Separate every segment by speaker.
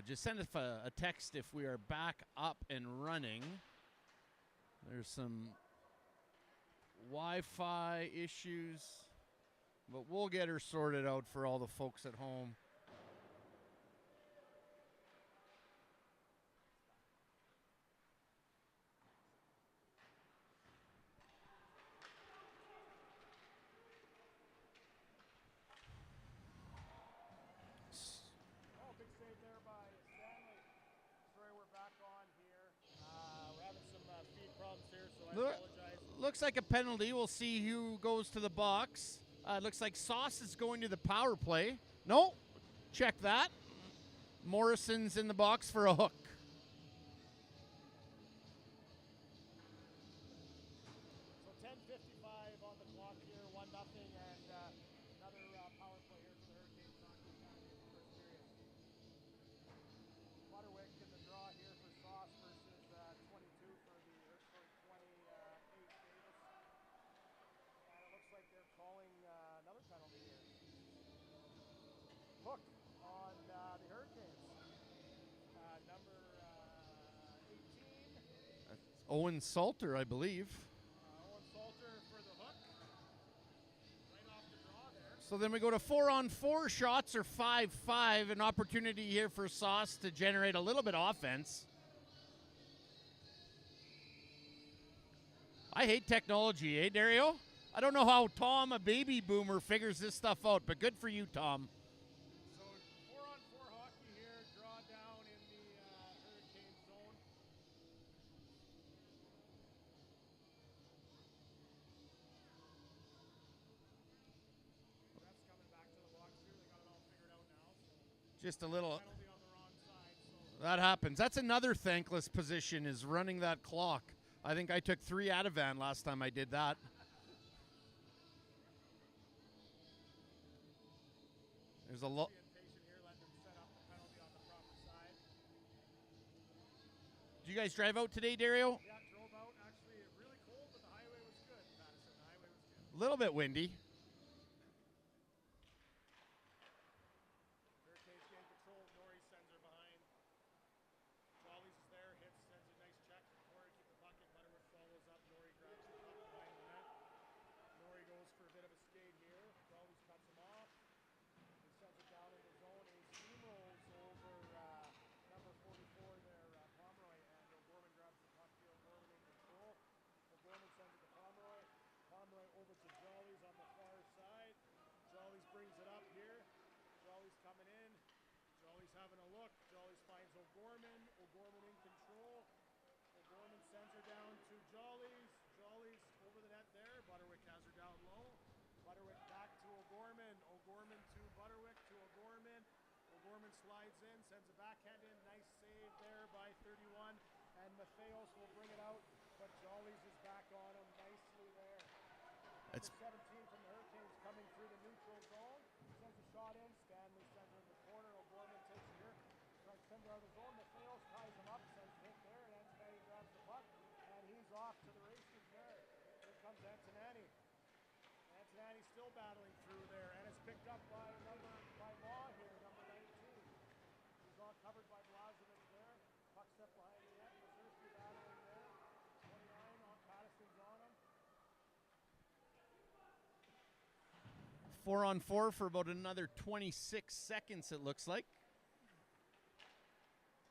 Speaker 1: Just send us a text if we are back up and running. There's some Wi-Fi issues, but we'll get her sorted out for all the folks at home.
Speaker 2: Big save there by Stanley. Sorry, we're back on here. We're having some feed problems here, so I apologize.
Speaker 1: Looks like a penalty. We'll see who goes to the box. Looks like Sauce is going to the power play. No, check that. Morrison's in the box for a hook.
Speaker 2: So 10:55 on the clock here, 1-0, and another power play here for the Hurricanes. First period. Butterwick in the draw here for Sauce versus 22 for 28 Davis. And it looks like they're calling another penalty here. Hook on the Hurricanes. Number 18.
Speaker 1: That's Owen Salter, I believe.
Speaker 2: Owen Salter for the hook. Right off the draw there.
Speaker 1: So then we go to 4-on-4 shots or 5-5. An opportunity here for Sauce to generate a little bit of offense. I hate technology, eh, Dario? I don't know how Tom, a baby boomer, figures this stuff out, but good for you, Tom.
Speaker 2: So 4-on-4 hockey here, draw down in the Hurricane zone. Refs coming back to the box here. They got it all figured out now.
Speaker 1: Just a little.
Speaker 2: Penalty on the wrong side. So
Speaker 1: That happens. That's another thankless position, is running that clock. I think I took 3 Ativan last time I did that. There's a lot.
Speaker 2: being patient here, letting them set up the penalty on the proper side.
Speaker 1: Did you guys drive out today, Dario?
Speaker 2: Yeah, drove out. Actually, really cold, but the highway was good, Madison. The highway was good.
Speaker 1: A little bit windy.
Speaker 2: Hurricanes gain control. Norrie sends her behind. Jollies is there. Hits, sends a nice check. Norrie keep the puck in. Butterworth follows up. Norrie grabs the puck behind the net. Norrie goes for a bit of a skate here. Jollies cuts him off. He sends it down in the zone. He steamrolls over number 44 there, Pomeroy, and O'Gorman grabs the puck here. O'Gorman in control. O'Gorman sends it to Pomeroy. Pomeroy over to Jollies on the far side. Jollies brings it up here. Jollies coming in. Jollies having a look. Jollies finds O'Gorman. O'Gorman in control. O'Gorman sends her down to Jollies. Jollies over the net there. Butterwick has her down low. Butterwick back to O'Gorman. O'Gorman to Butterwick to O'Gorman. O'Gorman slides in, sends a backhand in. Nice save there by 31. And Matheos will bring it out, but Jollies is back on him nicely there.
Speaker 1: It's
Speaker 2: 17 from the Hurricanes coming through the neutral zone. Sends a shot in. Stanley sends her in the corner. O'Gorman takes it here. Tries to send her out of the zone. Matheos ties him up. Sends a hit there. And Antonani grabs the puck. And he's off to the races there. Here comes Antonani. Antonani still battling through there. And it's picked up by Law here, number 19. He's all covered by Blazovic there. Puck step behind the net. Mazursky battling there. 29 on Patterson's on him.
Speaker 1: 4-on-4 for about another 26 seconds, it looks like.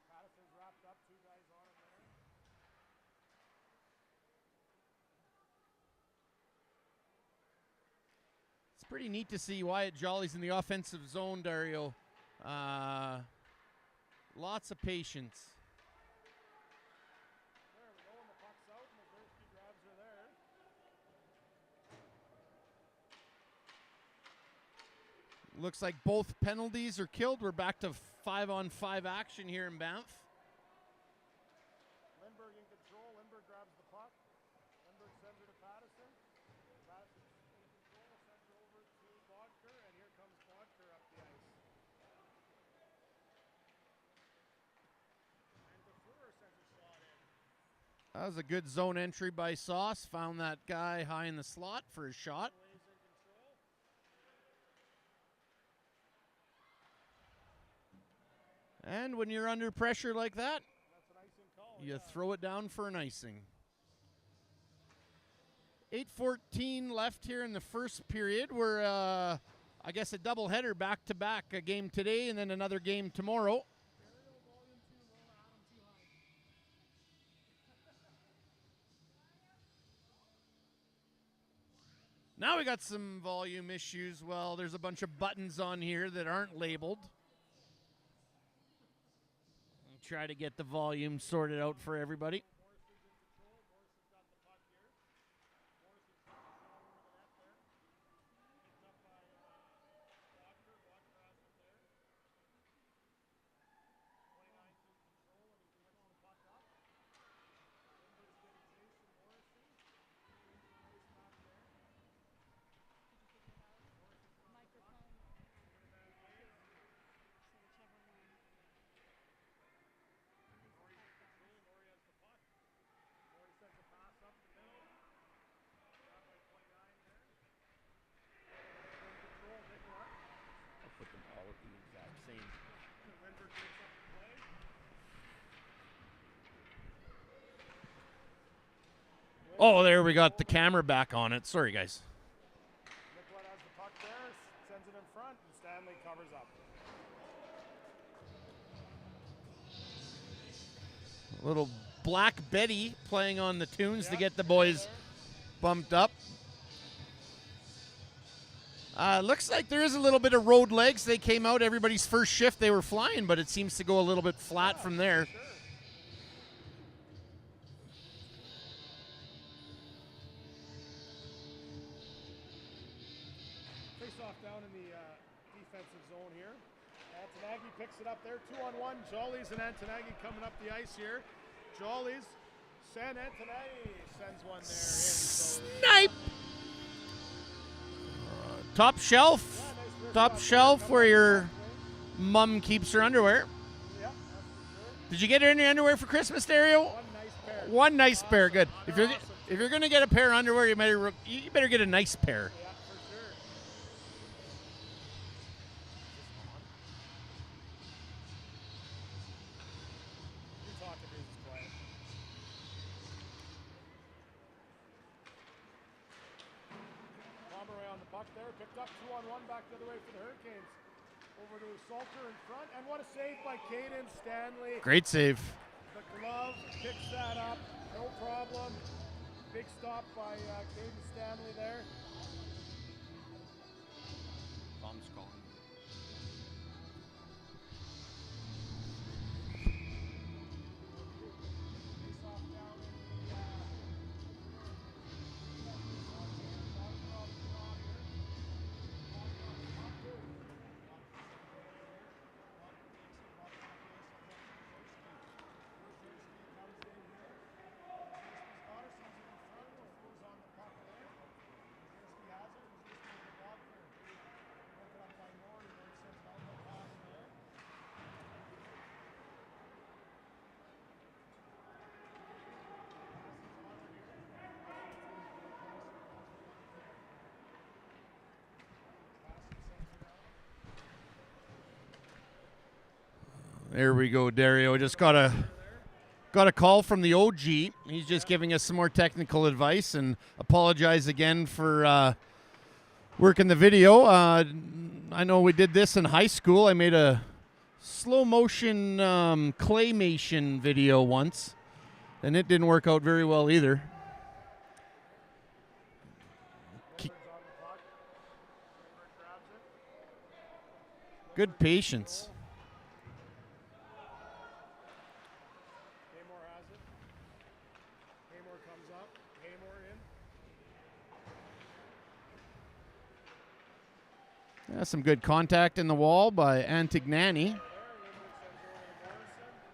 Speaker 2: Patterson's wrapped up, 2 guys on him there.
Speaker 1: It's pretty neat to see Wyatt Jollies in the offensive zone, Dario. Lots of patience.
Speaker 2: There we go, and the puck's out, and Mazursky grabs her there.
Speaker 1: Looks like both penalties are killed. We're back to 5-on-5 action here in Banff.
Speaker 2: Lindbergh in control. Lindbergh grabs the puck. Lindbergh sends her to Patterson. Patterson's in control, sends her over to Bodker, and here comes Bodker up the ice. And Dufour sends a shot in.
Speaker 1: That was a good zone entry by Sauce. Found that guy high in the slot for a shot.
Speaker 2: Ways in control.
Speaker 1: And when you're under pressure like that,
Speaker 2: That's an icing call.
Speaker 1: you throw it down for an icing. 8:14 left here in the first period. We're, I guess, a doubleheader back-to-back. A game today and then another game tomorrow. Now we got some volume issues. Well, there's a bunch of buttons on here that aren't labeled. I'll try to get the volume sorted out for everybody. I'll put them all at the exact same. Oh, there we got the camera back on it. Sorry, guys.
Speaker 2: Nicolette has the puck there, sends it in front, and Stanley covers up.
Speaker 1: Little Black Betty playing on the tunes to get the boys bumped up. Looks like there is a little bit of road legs. They came out everybody's first shift. They were flying, but it seems to go a little bit flat from there.
Speaker 2: Sure. Face off down in the defensive zone here. Antonaghi picks it up there, 2-on-1. Jollies and Antonaghi coming up the ice here. Jollies, Antonaghi sends one there in. So
Speaker 1: Snipe! Top shelf.
Speaker 2: yeah, nice wrist
Speaker 1: Top
Speaker 2: off
Speaker 1: shelf
Speaker 2: there,
Speaker 1: where
Speaker 2: coming
Speaker 1: your
Speaker 2: up the
Speaker 1: mum keeps her underwear.
Speaker 2: back way. Yeah, that's for sure.
Speaker 1: Did you get any underwear for Christmas, Dario?
Speaker 2: One nice pair.
Speaker 1: One nice pair, good. If you're
Speaker 2: Awesome.
Speaker 1: if you're gonna get a pair of underwear, you better get a nice pair.
Speaker 2: Yeah, for sure. You talk to me, this play. Pomeroy on the puck there, picked up 2-on-1 back the other way for the Hurricanes. Over to Salter in front, and what a save by Caden Stanley.
Speaker 1: Great save.
Speaker 2: The glove picks that up, no problem. Big stop by Caden Stanley there.
Speaker 1: Tom's calling.
Speaker 2: Face off down in the
Speaker 1: There we go, Dario. Just got a call from the OG. He's just giving us some more technical advice and apologize again for working the video. I know we did this in high school. I made a slow motion claymation video once, and it didn't work out very well either.
Speaker 2: Edwards on the puck. Kramer grabs it.
Speaker 1: Good patience.
Speaker 2: Haymore has it. Haymore comes up. Haymore in.
Speaker 1: Yeah, some good contact in the wall by Antignani.
Speaker 2: There, Linwood sends over to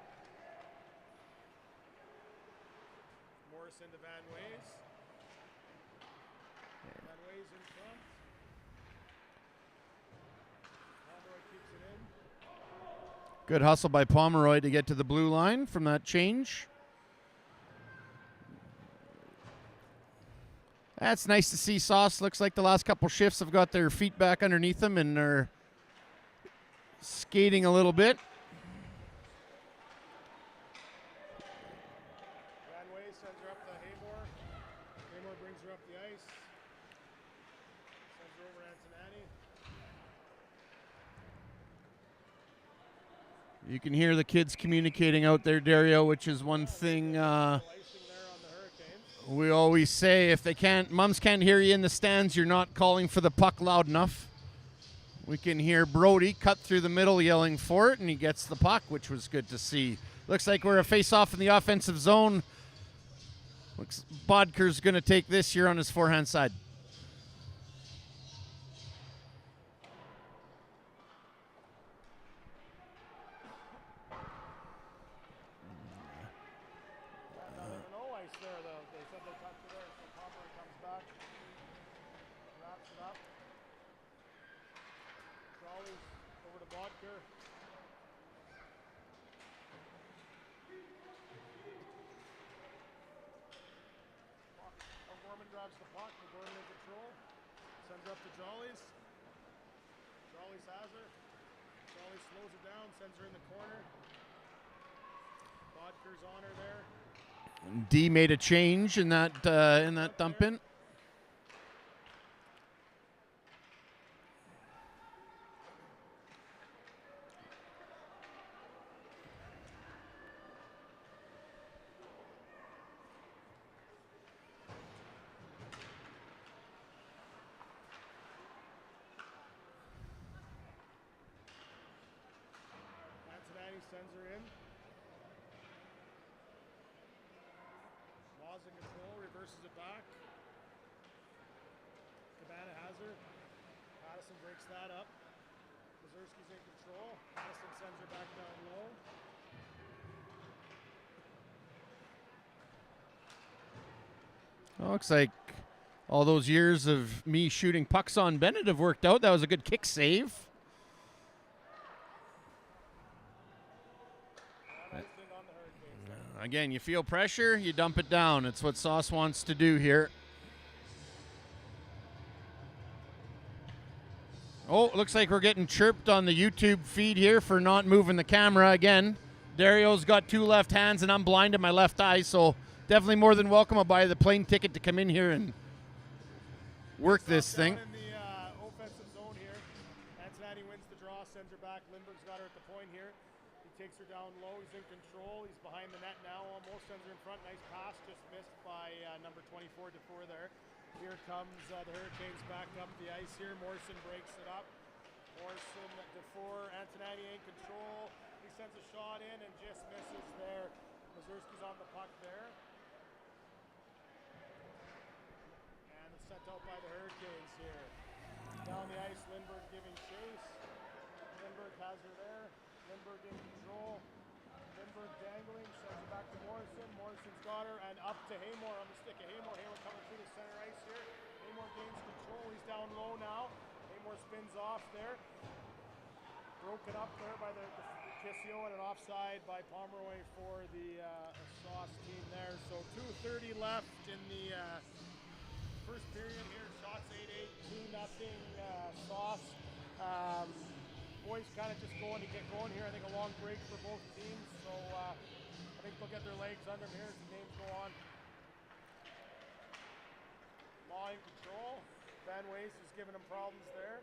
Speaker 2: Morrison. Morrison to Van Ways. Van Ways in front. Pomeroy keeps it in.
Speaker 1: Good hustle by Pomeroy to get to the blue line from that change. That's nice to see. Sauce looks like the last couple shifts have got their feet back underneath them and are skating a little bit. You can hear the kids communicating out there, Dario, which is one thing
Speaker 2: Icing there on the Hurricanes.
Speaker 1: we always say. If mums can't hear you in the stands, you're not calling for the puck loud enough. We can hear Brody cut through the middle yelling for it, and he gets the puck, which was good to see. Looks like we're a face-off in the offensive zone. Looks Bodker's going to take this here on his forehand side.
Speaker 2: No ice there, though. They said they touched it there, so Pomeroy comes back, wraps it up. Jolly's over to Bodker. O'Gorman grabs the puck. O'Gorman in control. Sends her up to Jolly's. Jolly's has her. Jolly slows her down, sends her in the corner. Bodker's on her there.
Speaker 1: D made a change in that dump in.
Speaker 2: Cincinnati sends her in. Laws in control, reverses it back. Cabana has her. Patterson breaks that up. Mazurski's in control. Patterson sends her back down low.
Speaker 1: Well, looks like all those years of me shooting pucks on Bennett have worked out. That was a good kick save.
Speaker 2: Icing on the Hurricanes.
Speaker 1: Again, you feel pressure, you dump it down. It's what Sauce wants to do here. Oh, looks like we're getting chirped on the YouTube feed here for not moving the camera again. Dario's got two left hands and I'm blind in my left eye, so definitely more than welcome. I'll buy the plane ticket to come in here and work this thing.
Speaker 2: Down in the offensive zone here. Cincinnati wins the draw, sends her back. Lindbergh's got her at the point here. He takes her down low. He's in control. He's behind the net now almost. Sends her in front. Nice pass. Just missed by number 24, DeFore there. Here comes the Hurricanes back up the ice here. Morrison breaks it up. Morrison, DeFore, Cincinnati in control. He sends a shot in and just misses there. Mazurski's on the puck there. And it's sent out by the Hurricanes here. Down the ice, Lindbergh giving chase. Lindbergh has her there. Lindbergh in control. Lindbergh dangling, sends it back to Morrison. Morrison's got her, and up to Haymore on the stick of Haymore. Haymore coming through the center ice here. Haymore gains control. He's down low now. Haymore spins off there. Broken up there by the Kissio, and an offside by Pomeroy for the Sauce team there. So 2:30 left in the first period here. Shots 8-8, 2-0 Sauce. Boys kind of just going to get going here. I think a long break for both teams. So I think they'll get their legs under them here as the games go on. Law in control. Van Ways is giving him problems there.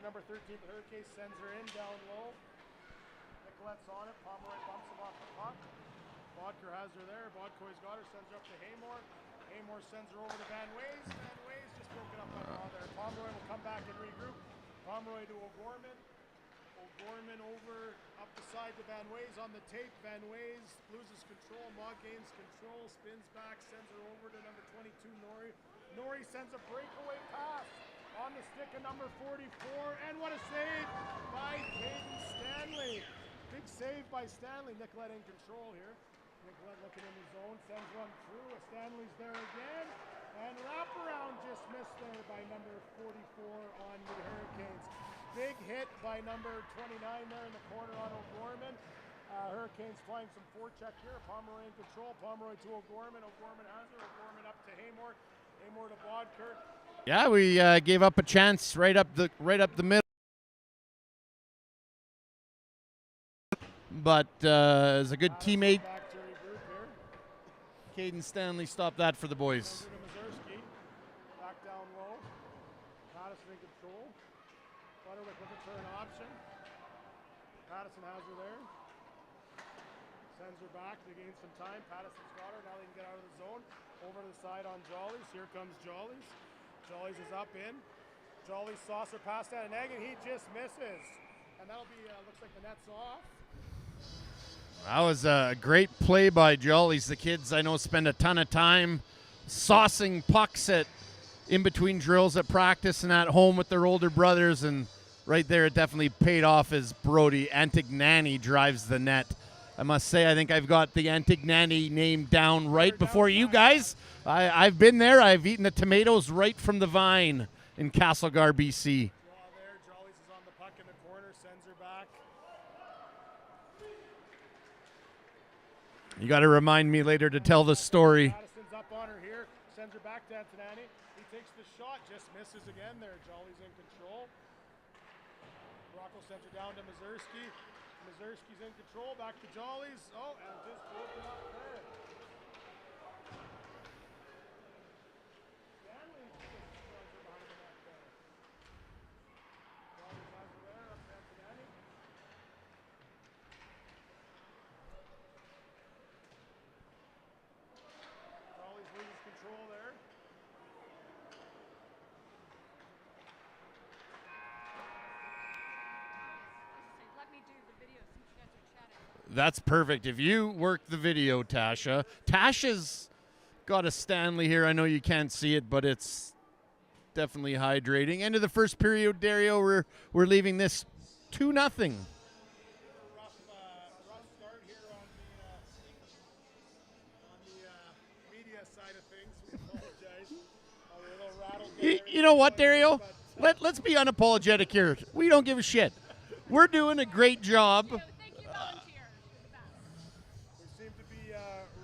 Speaker 2: Number 13, the Hurricane sends her in down low. Nicolette's on it. Pomeroy bumps him off the puck. Bodker has her there. Bodkoy's got her. Sends her up to Haymore. Haymore sends her over to Van Ways. Van Ways just broken up by Law there. Pomeroy will come back and regroup. Pomeroy to O'Gorman. O'Gorman over up the side to Van Ways on the tape. Van Ways loses control. Maud gains control. Spins back. Sends her over to number 22, Norrie. Norrie sends a breakaway pass on the stick of number 44. And what a save by Caden Stanley. Big save by Stanley. Nicolette in control here. Nicolette looking in the zone. Sends one through. Stanley's there again. And wraparound just missed there by number 44 on the Hurricanes. Big hit by number 29 there in the corner on O'Gorman. Hurricanes playing some forecheck here. Pomeroy in control. Pomeroy to O'Gorman. O'Gorman has her. O'Gorman up to Haymore. Haymore to Bodker.
Speaker 1: Yeah, we gave up a chance right up the middle. But as a good teammate,
Speaker 2: Back to regroup here.
Speaker 1: Caden Stanley stopped that for the boys.
Speaker 2: Over to Mazurski. Back down low. Patterson in control. Butterwick looking for an option. Pattison has her there. Sends her back to gain some time. Pattison's got her. Now they can get out of the zone. Over to the side on Jollies. Here comes Jollies. Jollies is up in. Jollies saucer past that and egg, and he just misses. And that'll be, looks like the net's off.
Speaker 1: That was a great play by Jollies. The kids, I know, spend a ton of time saucing pucks in between drills at practice and at home with their older brothers, and right there it definitely paid off as Brody Antignani drives the net. I must say, I think I've got the Antignani name down right before you guys. I've been there. I've eaten the tomatoes right from the vine in Castlegar, BC.
Speaker 2: Draw there. Jollies is on the puck in the corner. Sends her back.
Speaker 1: You got to remind me later to tell the story.
Speaker 2: Pattison's up on her here. Sends her back to Antonani. He takes the shot. Just misses again there. Jollies in control. Rocco sends her down to Mazurski. Mazurski's in control. Back to Jollies. Oh, and just broken up there. Stanley just runs her behind the net there. Jollies has her there. Up to Antonani. Jollies loses control there.
Speaker 3: Let me do the video since you guys are chatting.
Speaker 1: That's perfect. If you work the video, Tasha. Tasha's got a Stanley here. I know you can't see it, but it's definitely hydrating. End of the first period, Dario. We're leaving this 2-0.
Speaker 2: Rough start here on the media side of things. We apologize. A little rattled there.
Speaker 1: You know what, Dario? Let's be unapologetic here. We don't give a shit. We're doing a great job.
Speaker 3: So thank you, volunteer. You're the best.
Speaker 2: We seem to be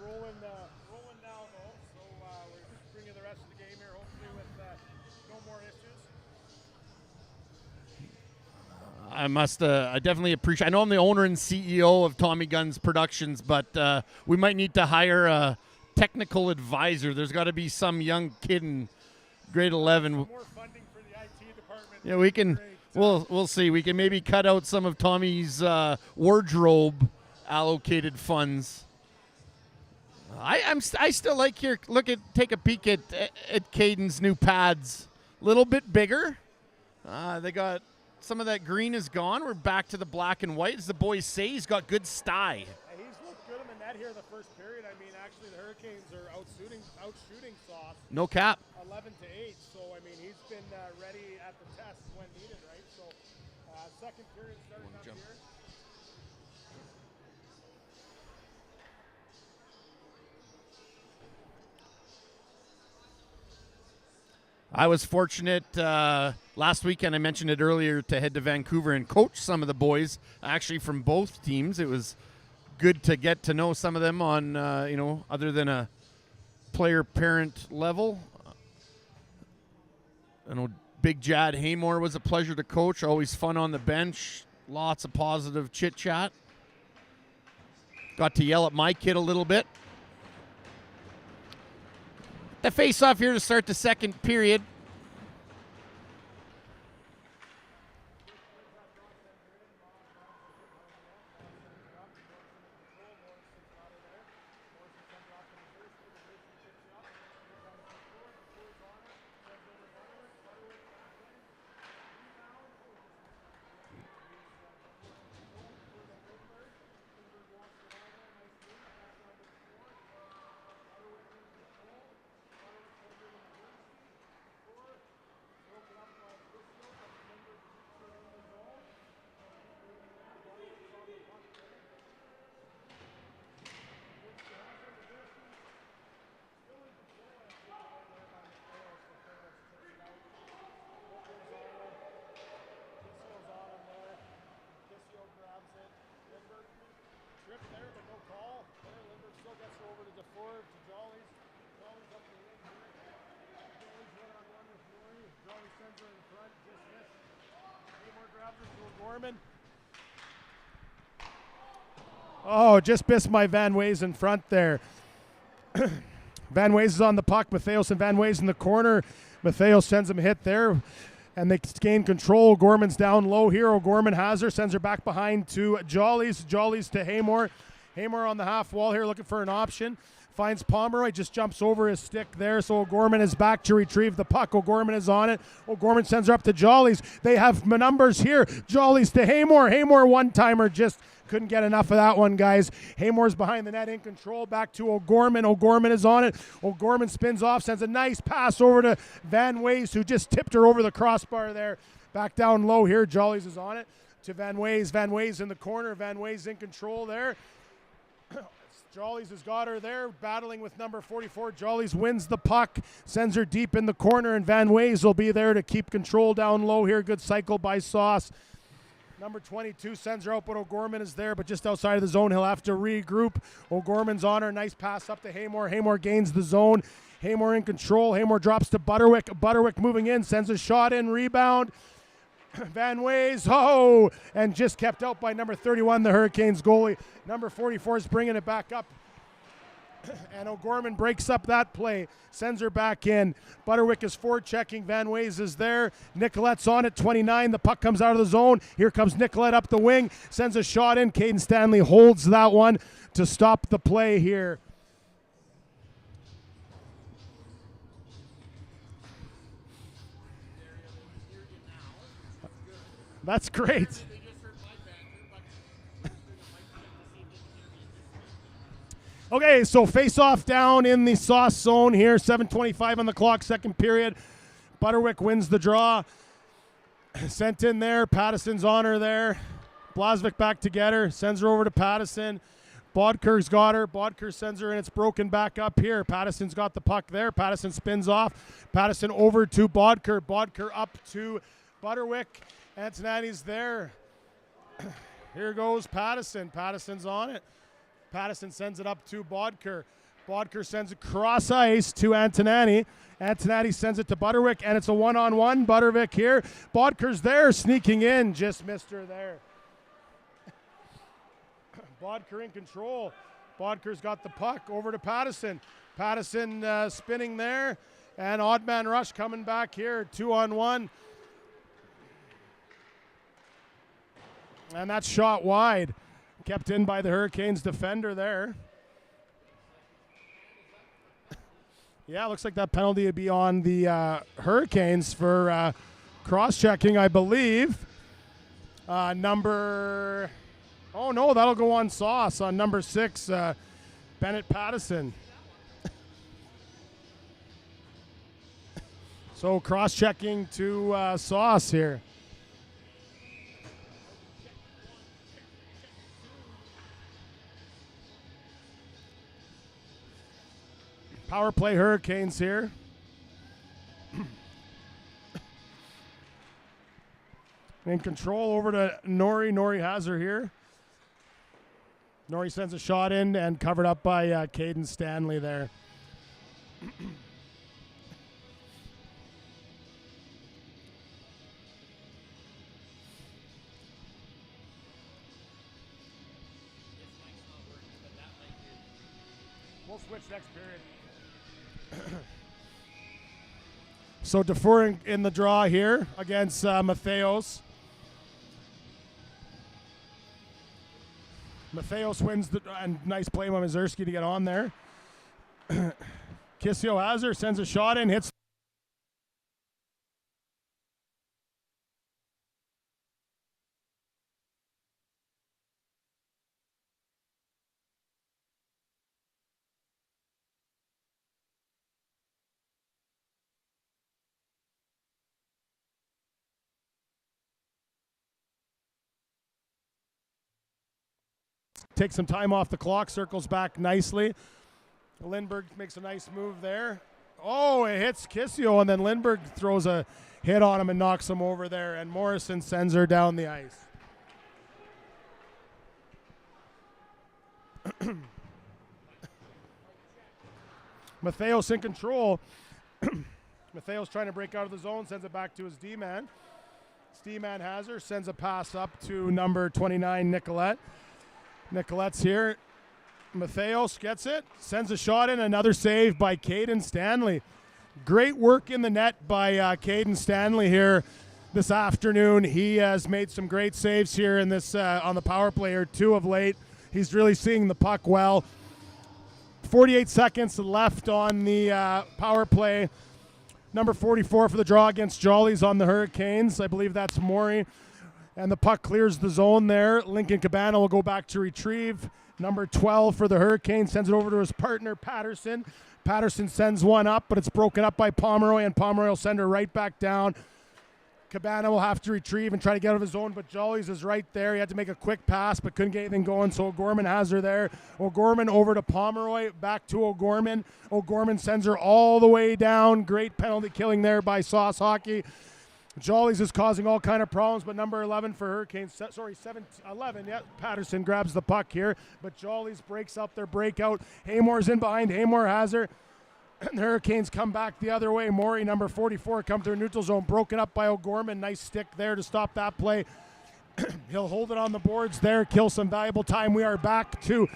Speaker 2: rolling now, though. So we're just bringing the rest of the game here, hopefully with no more issues.
Speaker 1: I definitely appreciate. I know I'm the owner and CEO of Tommy Guns Productions, but we might need to hire a technical advisor. There's got to be some young kid in grade 11.
Speaker 2: More funding for the IT department.
Speaker 1: Yeah, we can.
Speaker 2: Great.
Speaker 1: We'll see. We can maybe cut out some of Tommy's wardrobe allocated funds. I still like here. Take a peek at Caden's new pads. Little bit bigger. They got some of that green is gone. We're back to the black and white. As the boys say, he's got good stye.
Speaker 2: And he's looked good in the net here the first period. I mean, actually, the Hurricanes are outshooting Sauce
Speaker 1: No cap.
Speaker 2: 11-8. So I mean, he's been ready at the test when needed, right? So second period starting up
Speaker 1: jump.
Speaker 2: here.
Speaker 1: I was fortunate last weekend, I mentioned it earlier, to head to Vancouver and coach some of the boys, actually from both teams. It was good to get to know some of them on, other than a player-parent level. I know Big Jad Haymore was a pleasure to coach, always fun on the bench, lots of positive chit-chat. Got to yell at my kid a little bit. The face-off here to start the second period.
Speaker 2: Oh, just missed my Van Ways in front there. Van Ways is on the puck. Mattheos and Van Ways in the corner. Mattheos sends him a hit there. And they gain control. O'Gorman's down low here. O'Gorman has her, sends her back behind to Jollies. Jollies to Haymore. Haymore on the half wall here looking for an option. Finds Pomeroy, just jumps over his stick there. So O'Gorman is back to retrieve the puck. O'Gorman is on it. O'Gorman sends her up to Jollies. They have numbers here. Jollies to Haymore. Haymore one-timer, just couldn't get enough of that one, guys. Haymore's behind the net in control. Back to O'Gorman. O'Gorman is on it. O'Gorman spins off, sends a nice pass over to Van Ways, who just tipped her over the crossbar there. Back down low here. Jollies is on it to Van Ways. Van Ways in the corner. Van Ways in control there. Jollies has got her there, battling with number 44. Jollies wins the puck, sends her deep in the corner, and Van Ways will be there to keep control down low here. Good cycle by Sauce. Number 22 sends her out, but O'Gorman is there, but just outside of the zone. He'll have to regroup. O'Gorman's on her. Nice pass up to Haymore. Haymore gains the zone. Haymore in control. Haymore drops to Butterwick. Butterwick moving in, sends a shot in, rebound. Van Ways, and just kept out by number 31, the Hurricanes goalie. Number 44 is bringing it back up. And O'Gorman breaks up that play, sends her back in. Butterwick is forechecking. Van Ways is there. Nicolette's on at 29. The puck comes out of the zone. Here comes Nicolette up the wing, sends a shot in. Caden Stanley holds that one to stop the play here. That's great. Okay, so face-off down in the Sauce zone here. 7:25 on the clock, second period. Butterwick wins the draw. Sent in there. Pattison's on her there. Blasvik back to get her. Sends her over to Pattison. Bodker's got her. Bodker sends her, and it's broken back up here. Pattison's got the puck there. Pattison spins off. Pattison over to Bodker. Bodker up to Butterwick. Antonetti's there. Here goes Pattison. Pattison's on it. Pattison sends it up to Bodker. Bodker sends it cross ice to Antonetti. Antonetti sends it to Butterwick, and it's a one-on-one. Butterwick here. Bodker's there, sneaking in. Just missed her there. Bodker in control. Bodker's got the puck over to Pattison. Pattison spinning there, and odd man rush coming back here. 2-on-1. And that's shot wide. Kept in by the Hurricanes defender there. Yeah, looks like that penalty would be on the Hurricanes for cross-checking, I believe. Oh, no, that'll go on Sauce on number 6, Bennett Pattison. So cross-checking to Sauce here. Power play Hurricanes here. In control over to Norrie. Norrie has her here. Norrie sends a shot in and covered up by Caden Stanley there. We'll switch next period. So Dufour in the draw here against Matheos. Matheos wins and nice play by Mazurski to get on there. Kissio has her, sends a shot in, hits. Takes some time off the clock, circles back nicely. Lindbergh makes a nice move there. Oh, it hits Kissio, and then Lindbergh throws a hit on him and knocks him over there, and Morrison sends her down the ice. Matheos in control. Matheos trying to break out of the zone, sends it back to his D-man. His D-man has her, sends a pass up to number 29, Nicolette. Nicolette's here. Matheos gets it, sends a shot in, another save by Caden Stanley. Great work in the net by Caden Stanley here this afternoon. He has made some great saves here in this on the power play, or 2 of late. He's really seeing the puck well. 48 seconds left on the power play. Number 44 for the draw against Jollies on the Hurricanes. I believe that's Maury. And the puck clears the zone there. Lincoln Cabana will go back to retrieve. Number 12 for the Hurricanes sends it over to his partner, Patterson. Patterson sends one up, but it's broken up by Pomeroy, and Pomeroy will send her right back down. Cabana will have to retrieve and try to get out of his zone, but Jollies is right there. He had to make a quick pass, but couldn't get anything going, so O'Gorman has her there. O'Gorman over to Pomeroy, back to O'Gorman. O'Gorman sends her all the way down. Great penalty killing there by Sauce Hockey. Jollies is causing all kind of problems, but number 11 for Hurricanes, 11, yeah, Patterson grabs the puck here, but Jollies breaks up their breakout. Haymore's in behind. Haymore has her. The Hurricanes come back the other way. Maury, number 44, come to their neutral zone. Broken up by O'Gorman. Nice stick there to stop that play. He'll hold it on the boards there, kill some valuable time. We are back to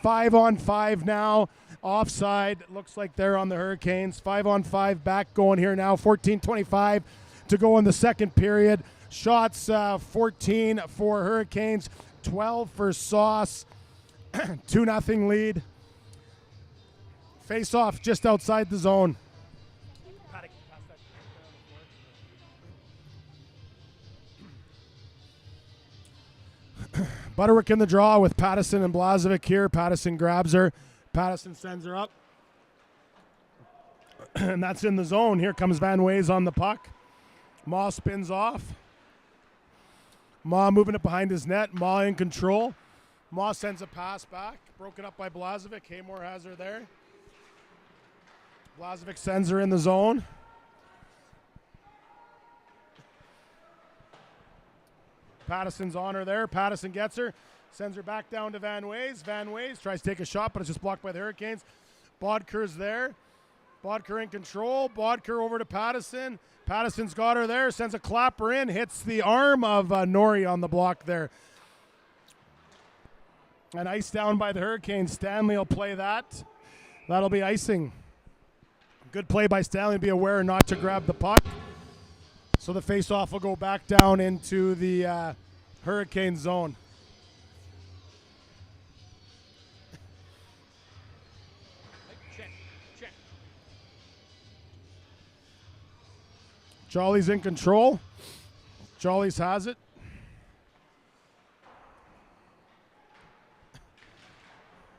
Speaker 2: 5-on-5 now. Offside. Looks like they're on the Hurricanes. 5-on-5 back going here now. 14:25 to go in the second period. Shots 14 for Hurricanes, 12 for Sauce. 2-0 lead. Face off just outside the zone. Butterwick in the draw with Pattison and Blazovic here. Pattison grabs her. Pattison sends her up. And that's in the zone. Here comes Van Ways on the puck. Ma spins off. Ma moving it behind his net. Ma in control. Ma sends a pass back. Broken up by Blazovic. Haymore has her there. Blazovic sends her in the zone. Pattison's on her there. Pattison gets her. Sends her back down to Van Ways. Van Ways tries to take a shot, but it's just blocked by the Hurricanes. Bodker's there. Bodker in control. Bodker over to Pattison. Pattison's got her there. Sends a clapper in. Hits the arm of Nori on the block there. And ice down by the Hurricanes. Stanley will play that. That'll be icing. Good play by Stanley to be aware not to grab the puck. So the face-off will go back down into the Hurricane zone. Check. Jolly's in control. Jolly's has it.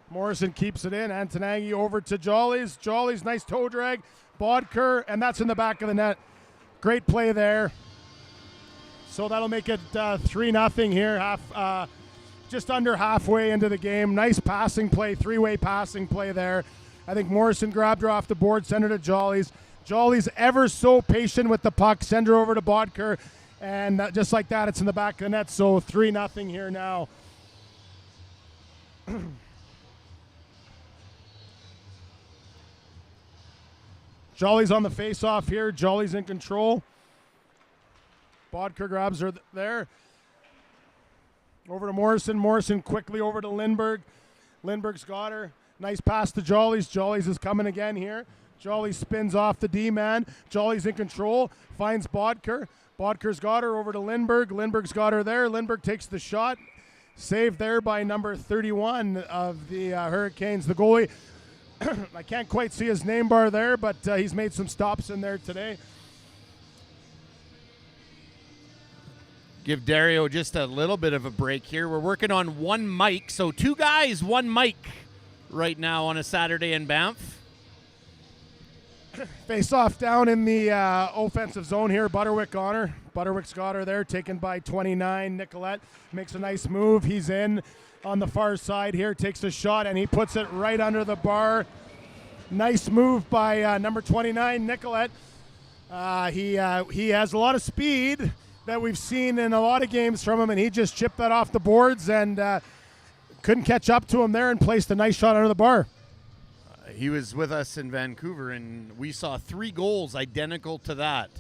Speaker 2: Morrison keeps it in. Antonaghi over to Jolly's. Jolly's nice toe drag. Bodker, and that's in the back of the net. Great play there. So that'll make it 3-0 here. Just under halfway into the game. Nice passing play, 3-way passing play there. I think Morrison grabbed her off the board, sent her to Jolly's. Jolly's ever so patient with the puck. Send her over to Bodker. And just like that, it's in the back of the net. So 3-0 here now. Jolly's on the face-off here. Jolly's in control. Bodker grabs her there. Over to Morrison. Morrison quickly over to Lindbergh. Lindbergh's got her. Nice pass to Jolly's. Jolly's is coming again here. Jolly spins off the D-man. Jolly's in control. Finds Bodker. Bodker's got her over to Lindbergh. Lindbergh's got her there. Lindbergh takes the shot. Saved there by number 31 of the Hurricanes. The goalie, I can't quite see his name bar there, but he's made some stops in there today.
Speaker 1: Give Dario just a little bit of a break here. We're working on one mic, so 2 guys, 1 mic right now on a Saturday in Banff.
Speaker 2: Face off down in the offensive zone here. Butterwick on her. Butterwick's got her there, taken by 29. Nicolette makes a nice move. He's in on the far side here, takes a shot, and he puts it right under the bar. Nice move by number 29, Nicolette. He has a lot of speed that we've seen in a lot of games from him, and he just chipped that off the boards and couldn't catch up to him there and placed a nice shot under the bar.
Speaker 1: He was with us in Vancouver, and we saw 3 goals identical to that.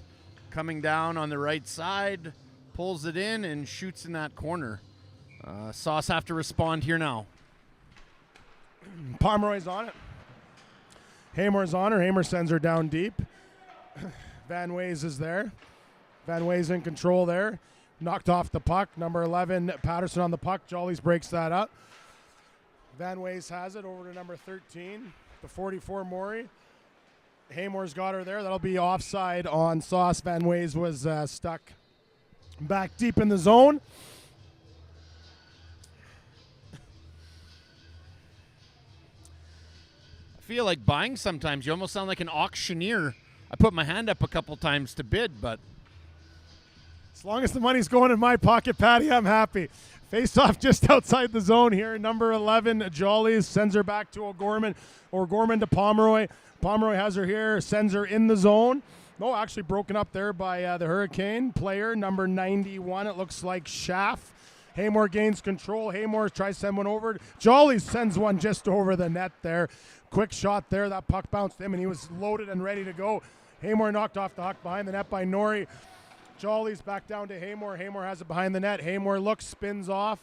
Speaker 1: Coming down on the right side, pulls it in, and shoots in that corner. Sauce have to respond here now.
Speaker 2: Pomeroy's on it. Haymore's on her. Haymore sends her down deep. Van Ways is there. Van Way's in control there. Knocked off the puck. Number 11, Patterson on the puck. Jollies breaks that up. Van Ways has it over to number 13, the 44, Morey. Haymore's got her there. That'll be offside on Sauce. Van Ways was stuck back deep in the zone.
Speaker 1: I feel like buying sometimes. You almost sound like an auctioneer. I put my hand up a couple times to bid, but
Speaker 2: As long as the money's going in my pocket, Patty, I'm happy. Face off just outside the zone here. Number 11, Jollies sends her back to O'Gorman. O'Gorman to Pomeroy. Pomeroy has her here, sends her in the zone. No, actually broken up there by the Hurricane player, number 91. It looks like Schaff. Haymore gains control. Haymore tries to send one over. Jollies sends one just over the net there. Quick shot there. That puck bounced him, and he was loaded and ready to go. Haymore knocked off the puck behind the net by Norrie. Jollies back down to Haymore. Haymore has it behind the net. Haymore looks, spins off.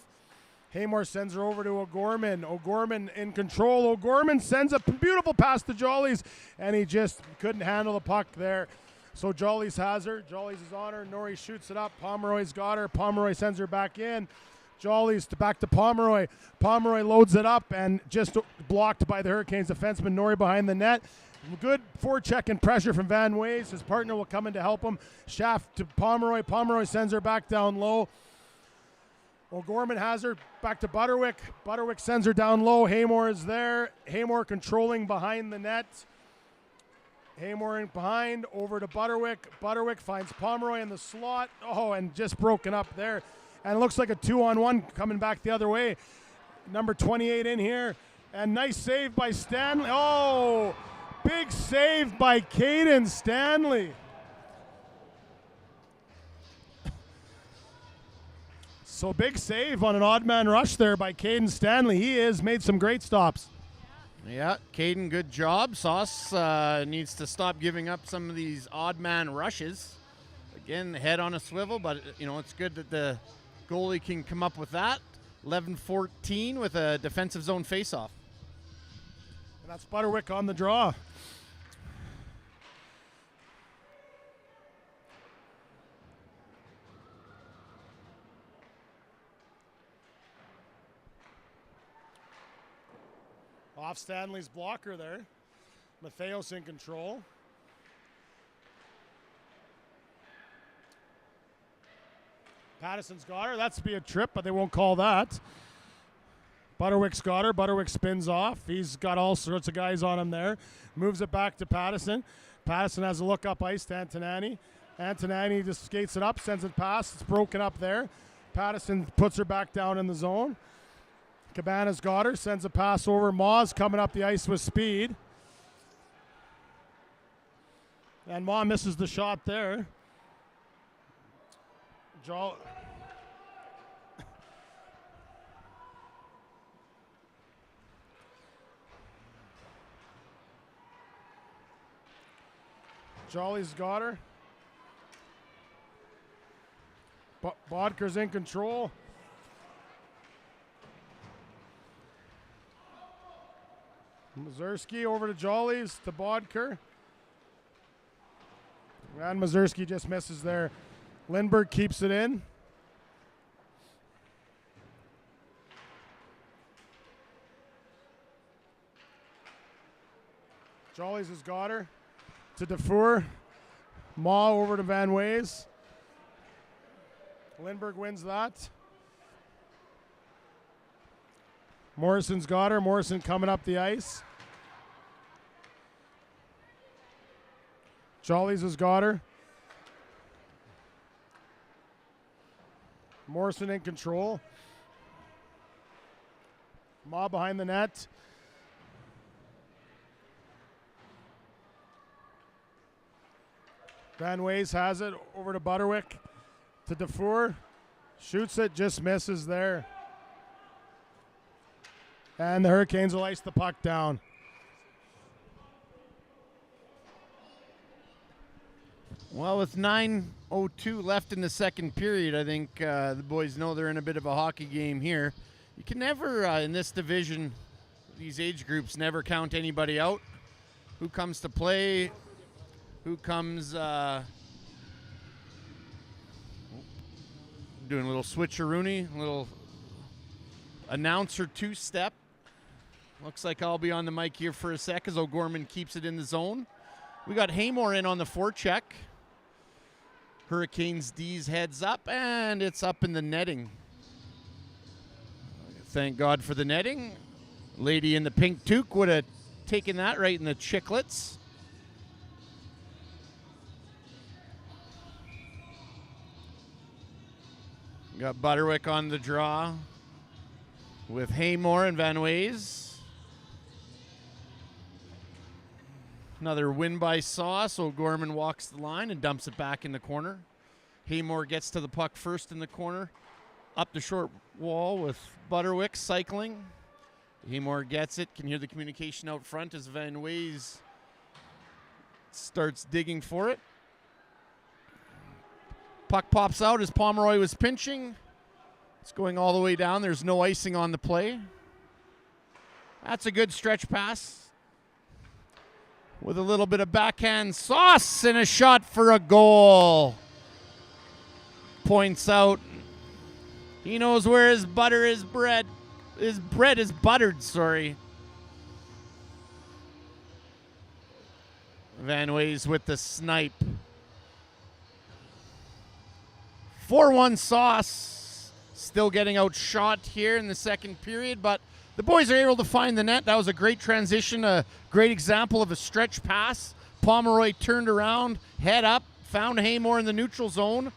Speaker 2: Haymore sends her over to O'Gorman. O'Gorman in control. O'Gorman sends a beautiful pass to Jollies, and he just couldn't handle the puck there. So Jollies has her. Jollies is on her. Norrie shoots it up. Pomeroy's got her. Pomeroy sends her back in. Jollies back to Pomeroy. Pomeroy loads it up and just blocked by the Hurricanes defenseman. Norrie behind the net. Good forecheck and pressure from Van Ways. His partner will come in to help him. Schaff to Pomeroy. Pomeroy sends her back down low. O'Gorman has her back to Butterwick. Butterwick sends her down low. Haymore is there. Haymore controlling behind the net. Haymore in behind, over to Butterwick. Butterwick finds Pomeroy in the slot. Oh, and just broken up there. And it looks like a 2-on-1 coming back the other way. Number 28 in here. And nice save by Stanley. Oh, big save by Caden Stanley. So big save on an odd man rush there by Caden Stanley. He has made some great stops.
Speaker 1: yeah, Caden, good job. Sauce needs to stop giving up some of these odd man rushes. Again, head on a swivel, but it's good that the goalie can come up with that. 11-14 with a defensive zone faceoff.
Speaker 2: And that's Butterwick on the draw. Off Stanley's blocker there. Matheos in control. Patterson's got her. That's to be a trip, but they won't call that. Butterwick's got her. Butterwick spins off. He's got all sorts of guys on him there. Moves it back to Patterson. Patterson has a look up ice to Antonani. Antonani just skates it up, sends it past. It's broken up there. Patterson puts her back down in the zone. Cabana's got her, sends a pass over. Maw's coming up the ice with speed. And Maw misses the shot there. Jolly's got her. Bodker's in control. Mazurski over to Jollies to Bodker. And Mazurski just misses there. Lindbergh keeps it in. Jollies has got her to Dufour. Maw over to Van Ways. Lindbergh wins that. Morrison's got her. Morrison coming up the ice. Jollies has got her. Morrison in control. Maw behind the net. Van Ways has it over to Butterwick. To Dufour. Shoots it, just misses there. And the Hurricanes will ice the puck down.
Speaker 1: Well, with 9:02 left in the second period, I think the boys know they're in a bit of a hockey game here. You can never, in this division, these age groups, never count anybody out. Who comes to play, who comes doing a little switcheroony, a little announcer two-step. Looks like I'll be on the mic here for a sec as O'Gorman keeps it in the zone. We got Haymore in on the forecheck. Hurricanes D's heads up, and it's up in the netting. Thank God for the netting. Lady in the pink toque would have taken that right in the chicklets. Got Butterwick on the draw with Haymore and Van Ways. Another win by Sauce. O'Gorman walks the line and dumps it back in the corner. Haymore gets to the puck first in the corner. Up the short wall with Butterwick cycling. Haymore gets it. Can hear the communication out front as Van Ways starts digging for it. Puck pops out as Pomeroy was pinching. It's going all the way down. There's no icing on the play. That's a good stretch pass. With a little bit of backhand sauce and a shot for a goal. Points out. He knows where his butter is bread. His bread is buttered, sorry. Van Ways with the snipe. 4-1 Sauce. Still getting outshot here in the second period, but the boys are able to find the net. That was a great transition, a great example of a stretch pass. Pomeroy turned around, head up, found Haymore in the neutral zone.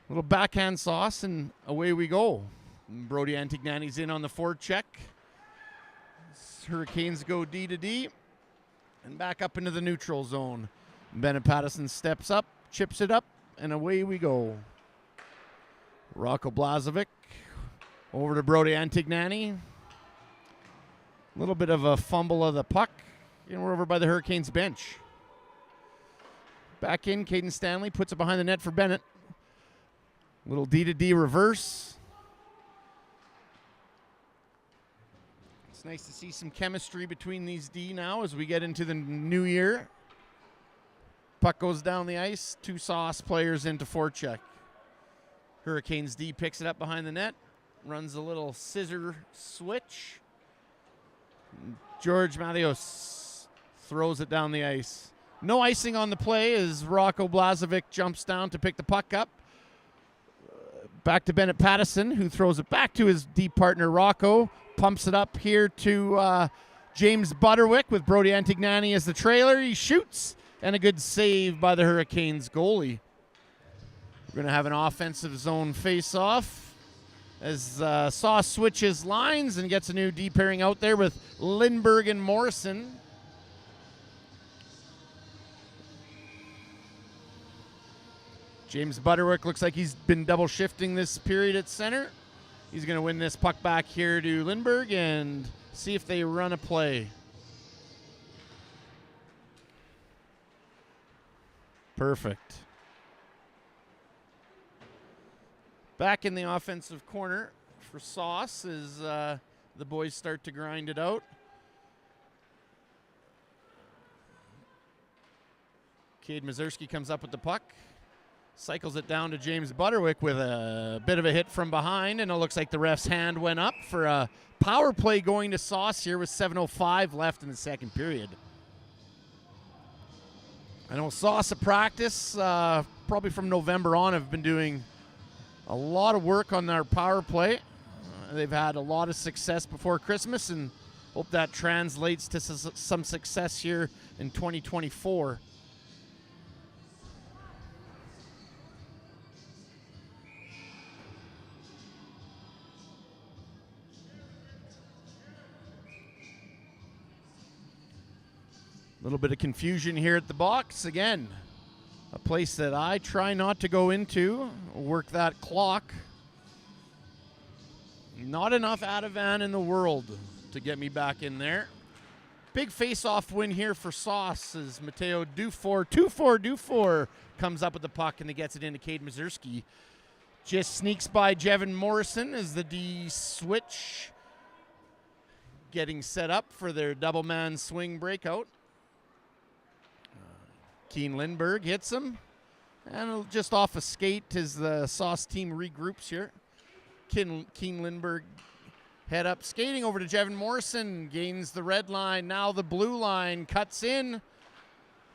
Speaker 1: Little backhand sauce, and away we go. Brody Antignani's in on the forecheck. Hurricanes go D to D and back up into the neutral zone. Bennett Pattison steps up, chips it up, and away we go. Rocco Blazovic over to Brody Antignani. A little bit of a fumble of the puck, and we're over by the Hurricanes bench. Back in, Caden Stanley puts it behind the net for Bennett. Little D to D reverse. It's nice to see some chemistry between these D now as we get into the new year. Puck goes down the ice. Two Sauce players into forecheck. Hurricanes D picks it up behind the net. Runs a little scissor switch. George Mathios throws it down the ice. No icing on the play as Rocco Blazovic jumps down to pick the puck up. Back to Bennett Pattison, who throws it back to his D partner Rocco. Pumps it up here to James Butterwick with Brody Antignani as the trailer. He shoots, and a good save by the Hurricanes goalie. We're going to have an offensive zone face-off as Sauce switches lines and gets a new D pairing out there with Lindbergh and Morrison. James Butterwick looks like he's been double shifting this period at center. He's going to win this puck back here to Lindbergh and see if they run a play. Perfect. Back in the offensive corner for Sauce as the boys start to grind it out. Cade Mazurski comes up with the puck. Cycles it down to James Butterwick with a bit of a hit from behind, and it looks like the ref's hand went up for a power play going to Sauce here with 7:05 left in the second period. I know Sauce at practice, probably from November on, have been doing a lot of work on their power play. They've had a lot of success before Christmas, and hope that translates to some success here in 2024. A little bit of confusion here at the box. Again, a place that I try not to go into, work that clock. Not enough Ativan in the world to get me back in there. Big face-off win here for Sauce as Mateo Dufour comes up with the puck and he gets it into Cade Mazurski. Just sneaks by Jevin Morrison as the D switch getting set up for their double-man swing breakout. Keen Lindbergh hits him, And just off a skate as the Sauce team regroups here. Keen Lindbergh head up, skating over to Jevon Morrison, gains the red line, now the blue line, cuts in,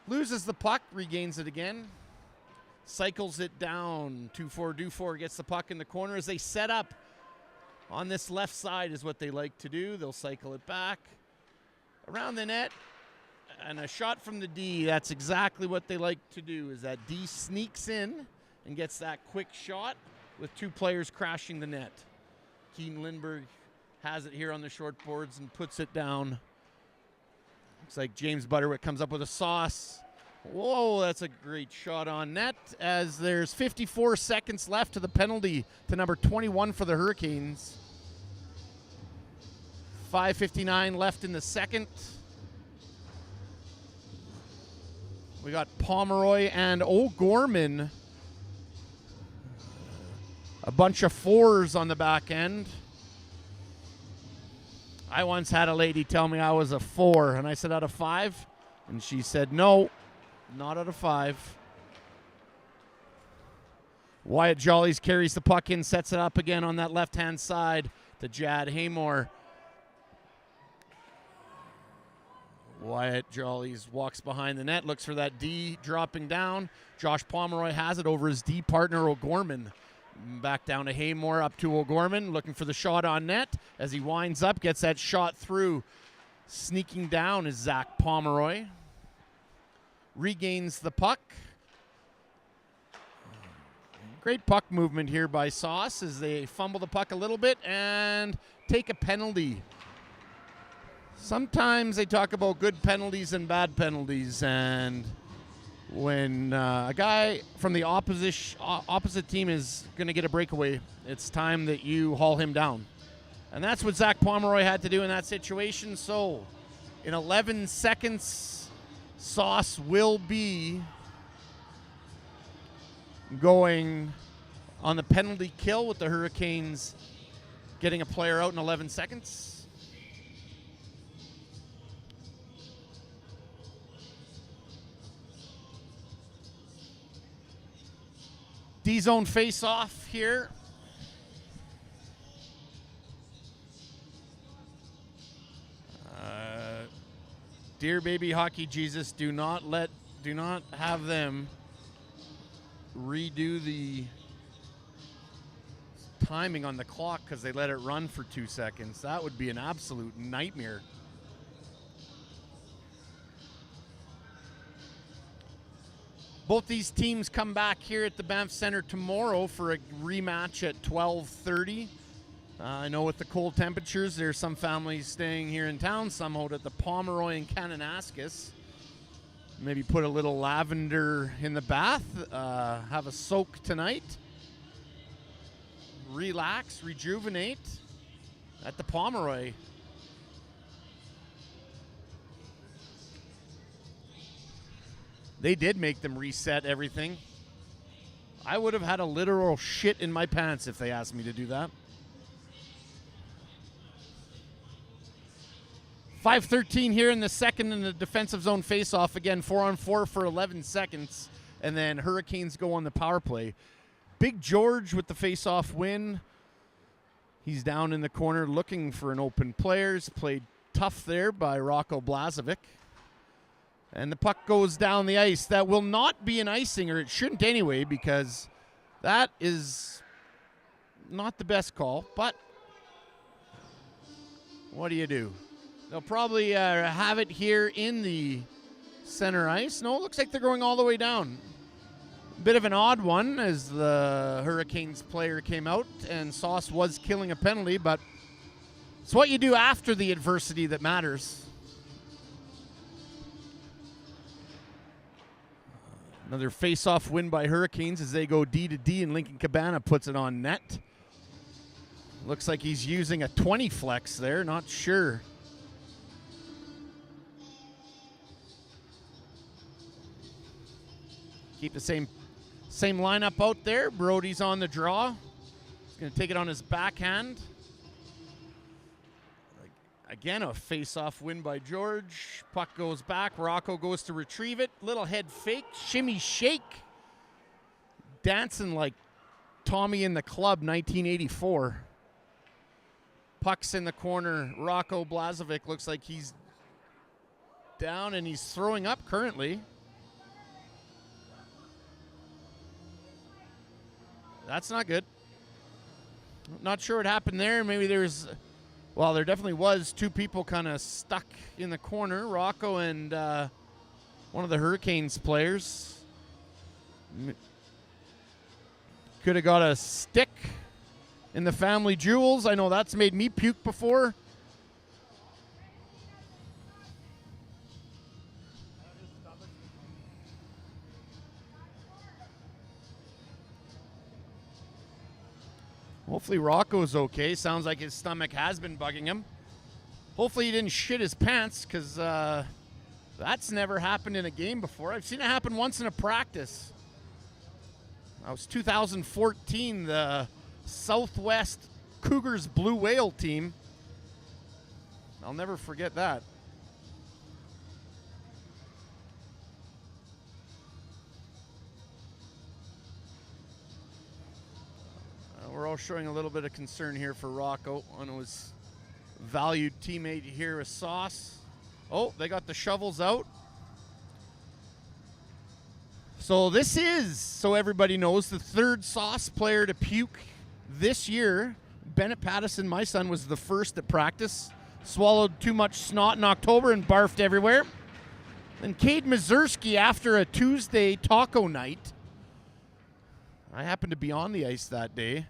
Speaker 1: loses the puck, regains it again, cycles it down, 2-4, Dufour gets the puck in the corner as they set up on this left side is what they like to do. They'll cycle it back around the net, and a shot from the D. That's exactly what they like to do, is that D sneaks in and gets that quick shot with two players crashing the net. Keen Lindbergh has it here on the short boards and puts it down. Looks like James Butterwick comes up with a Sauce. Whoa, that's a great shot on net as there's 54 seconds left to the penalty to number 21 for the Hurricanes. 5:59 left in the second. We got Pomeroy and O'Gorman. A bunch of fours on the back end. I once had a lady tell me I was a 4, and I said out of 5, and she said no, not out of 5. Wyatt Jollies carries the puck in, sets it up again on that left-hand side to Jad Haymore. Wyatt Jollies walks behind the net, looks for that D dropping down. Josh Pomeroy has it over his D partner O'Gorman. Back down to Haymore, up to O'Gorman, looking for the shot on net. As he winds up, gets that shot through. Sneaking down is Zach Pomeroy. Regains the puck. Great puck movement here by Sauce as they fumble the puck a little bit and take a penalty. Sometimes they talk about good penalties and bad penalties, and when a guy from the opposite team is going to get a breakaway, it's time that you haul him down. And that's what Zach Pomeroy had to do in that situation. So in 11 seconds, Sauce will be going on the penalty kill with the Hurricanes getting a player out in 11 seconds. D-zone face-off here. Dear baby hockey Jesus, do not have them redo the timing on the clock because they let it run for 2 seconds. That would be an absolute nightmare. Both these teams come back here at the Banff Center tomorrow for a rematch at 12:30. I know with the cold temperatures, there's some families staying here in town, some out at the Pomeroy and Kananaskis. Maybe put a little lavender in the bath, have a soak tonight. Relax, rejuvenate at the Pomeroy. They did make them reset everything. I would have had a literal shit in my pants if they asked me to do that. 5:13 here in the second in the defensive zone faceoff. Again, 4-on-4 for 11 seconds. And then Hurricanes go on the power play. Big George with the faceoff win. He's down in the corner looking for an open player. Played tough there by Rocco Blazovic. And the puck goes down the ice. That will not be an icing, or it shouldn't anyway, because that is not the best call. But what do you do? They'll probably have it here in the center ice. No, it looks like they're going all the way down. Bit of an odd one as the Hurricanes player came out, and Sauce was killing a penalty, but it's what you do after the adversity that matters. Another face-off win by Hurricanes as they go D to D, and Lincoln Cabana puts it on net. Looks like he's using a 20 flex there, not sure. Keep the same lineup out there. Brody's on the draw. He's going to take it on his backhand. Again, a face-off win by George. Puck goes back. Rocco goes to retrieve it. Little head fake. Shimmy shake. dancing like Tommy in the Club 1984. Puck's in the corner. Rocco Blazovic looks like he's down and he's throwing up currently. That's not good. Not sure what happened there. Maybe there's, well, there definitely was two people kind of stuck in the corner. Rocco and one of the Hurricanes players. Could have got a stick in the family jewels. I know that's made me puke before. Hopefully Rocco's okay. Sounds like his stomach has been bugging him. Hopefully he didn't shit his pants, because that's never happened in a game before. I've seen it happen once in a practice. That was 2014, the Southwest Cougars Blue Whale team. I'll never forget that. We're all showing a little bit of concern here for Rocco on his valued teammate here with Sauce. Oh, they got the shovels out. So this is, so everybody knows, the third Sauce player to puke this year. Bennett Pattison, my son, was the first at practice. Swallowed too much snot in October and barfed everywhere. And Cade Mazurski, after a Tuesday taco night, I happened to be on the ice that day.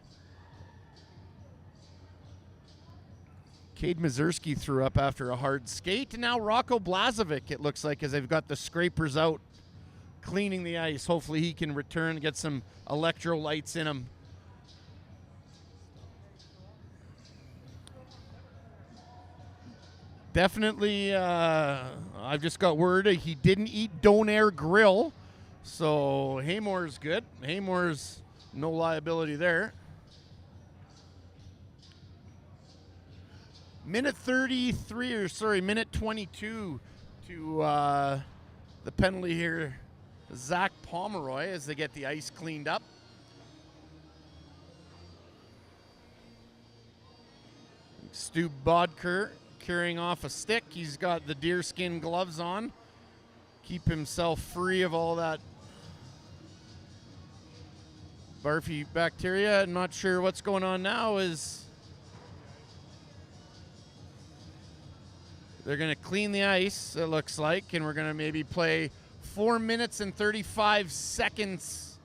Speaker 1: Cade Mazurski threw up after a hard skate. And now Rocco Blazovic, it looks like, as they've got the scrapers out, cleaning the ice. Hopefully he can return and get some electrolytes in him. Definitely, I've just got word he didn't eat Donair Grill. So Haymore's good. Haymore's no liability there. Minute 22 to the penalty here. Zach Pomeroy as they get the ice cleaned up. Stu Bodker carrying off a stick. He's got the deerskin gloves on. Keep himself free of all that barfy bacteria. I'm not sure what's going on now. Is they're going to clean the ice, it looks like, and we're going to maybe play 4 minutes and 35 seconds,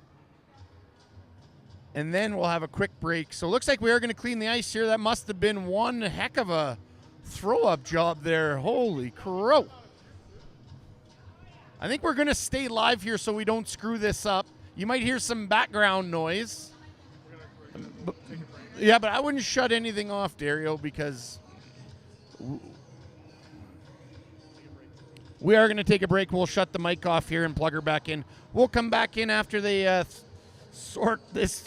Speaker 1: and then we'll have a quick break. So it looks like we are going to clean the ice here. That must have been one heck of a throw-up job there. Holy crow. I think we're going to stay live here so we don't screw this up. You might hear some background noise. Yeah, but I wouldn't shut anything off, Dario, because we are going to take a break. We'll shut the mic off here and plug her back in. We'll come back in after they sort this